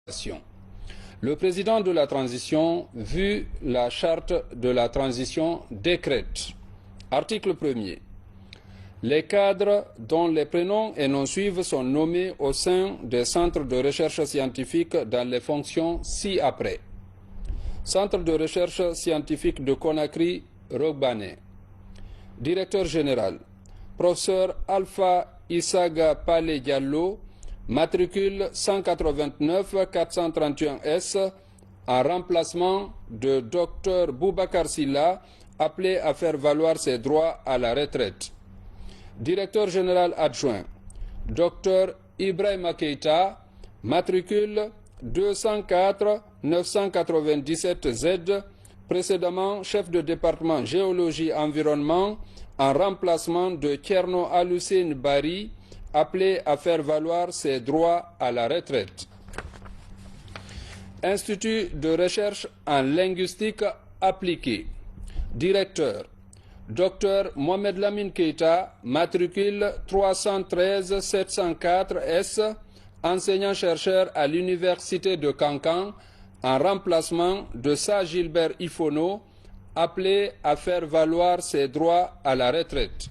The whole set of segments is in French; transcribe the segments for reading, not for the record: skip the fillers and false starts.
Le président de la transition, vu la charte de la transition, décrète. Article 1er. Les cadres dont les prénoms et noms suivent sont nommés au sein des centres de recherche scientifique dans les fonctions ci-après. Centre de recherche scientifique de Conakry, Rogbane. Directeur général, professeur Alpha Issaga Pale Diallo, matricule 189 431S, en remplacement de Dr Boubacar Silla, appelé à faire valoir ses droits à la retraite. Directeur général adjoint, Dr Ibrahima Keita, matricule 204 997Z, précédemment chef de département géologie-environnement, en remplacement de Tcherno Aloussine Bari, appelé à faire valoir ses droits à la retraite. Institut de recherche en linguistique appliquée. Directeur, Dr Mohamed Lamine Keita, matricule 313 704S, enseignant-chercheur à l'Université de Cancan, en remplacement de Sa Gilbert Ifono, appelé à faire valoir ses droits à la retraite.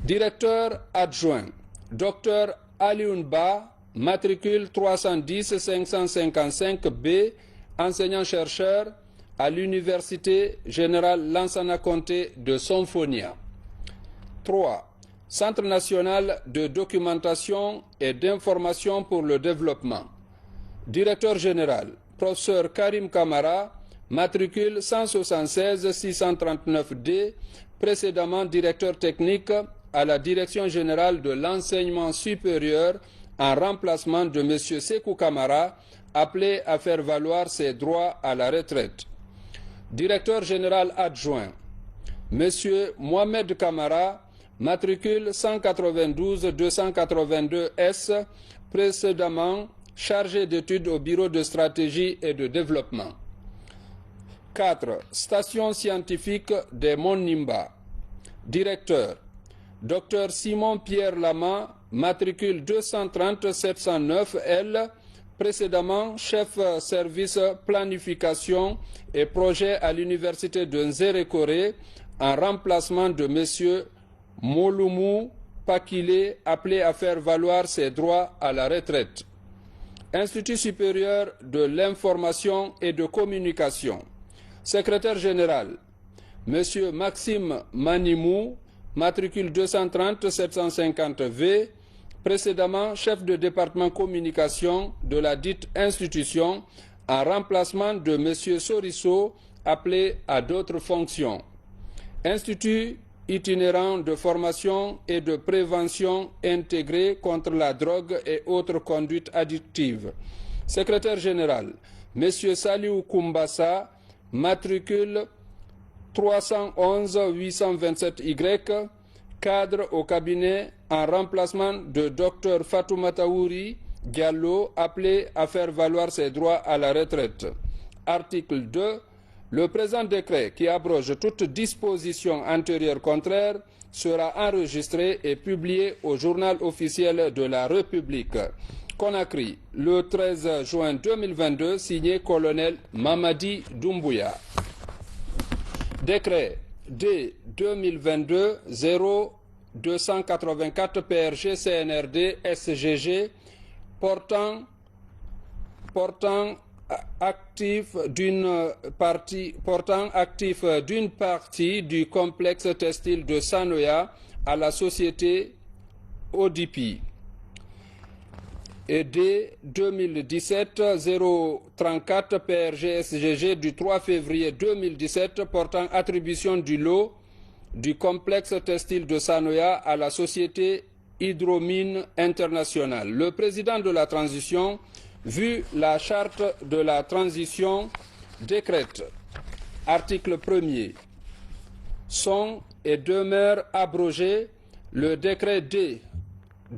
Directeur adjoint, Dr Alioune Ba, matricule 310 555B, enseignant-chercheur à l'Université générale Lansana Conté de Sonfonia. 3. Centre national de documentation et d'information pour le développement. Directeur général, professeur Karim Kamara, matricule 176 639D, précédemment directeur technique à la Direction générale de l'enseignement supérieur, en remplacement de M. Sekou Kamara, appelé à faire valoir ses droits à la retraite. Directeur général adjoint, M. Mohamed Kamara, matricule 192 282S, précédemment chargé d'études au Bureau de stratégie et de développement. 4. Station scientifique des Monts Nimba. Directeur, Dr Simon Pierre Lama, matricule 230 709L, précédemment chef service planification et projet à l'université de Nzérékoré, en remplacement de M. Moloumou Pakile, appelé à faire valoir ses droits à la retraite. Institut supérieur de l'information et de communication. Secrétaire général, M. Maxime Manimou, matricule 230 750V, précédemment chef de département communication de la dite institution, en remplacement de M. Sorisso, appelé à d'autres fonctions. Institut itinérant de formation et de prévention intégrée contre la drogue et autres conduites addictives. Secrétaire général, M. Saliou Koumbassa, matricule 311 827Y, cadre au cabinet en remplacement de Dr Fatoumata Ouri Diallo, appelé à faire valoir ses droits à la retraite. Article 2. Le présent décret qui abroge toute disposition antérieure contraire sera enregistré et publié au journal officiel de la République. Conakry, le 13 juin 2022, signé colonel Mamadi Doumbouya. Décret D 2022-0284 PRG CNRD SGG portant actif d'une partie du complexe textile de Sanoya à la société ODP. Et D 2017-034 PRG SGG du 3 février 2017 portant attribution du lot du complexe textile de Sanoya à la société Hydromine Internationale. Le président de la transition, vu la charte de la transition, décrète, article 1er, sont et demeurent abrogés le décret D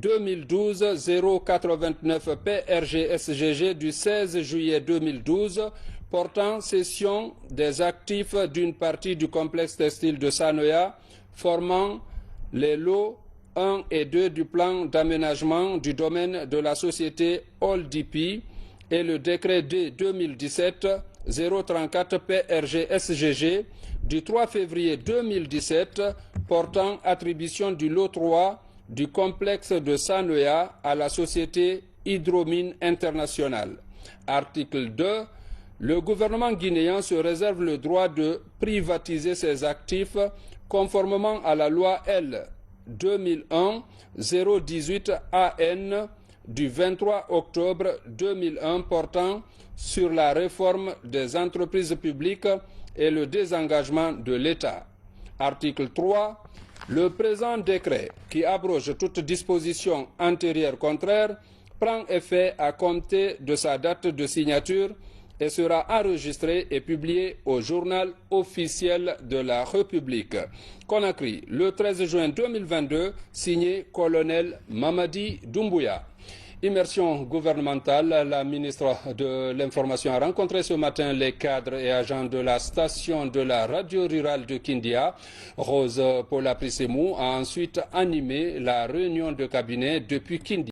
2012-089 PRG-SGG du 16 juillet 2012 portant cession des actifs d'une partie du complexe textile de Sanoya formant les lots 1 et 2 du plan d'aménagement du domaine de la société OLDP et le décret D 2017-034 PRG-SGG du 3 février 2017 portant attribution du lot 3 du complexe de Sanoya à la société Hydromine Internationale. Article 2. Le gouvernement guinéen se réserve le droit de privatiser ses actifs conformément à la loi L 2001-018 AN du 23 octobre 2001 portant sur la réforme des entreprises publiques et le désengagement de l'État. Article 3. Le présent décret, qui abroge toute disposition antérieure contraire, prend effet à compter de sa date de signature et sera enregistré et publié au journal officiel de la République. Conakry, le 13 juin 2022, signé colonel Mamadi Doumbouya. Immersion gouvernementale, la ministre de l'Information a rencontré ce matin les cadres et agents de la station de la radio rurale de Kindia. Rose Paula Prissemou a ensuite animé la réunion de cabinet depuis Kindia.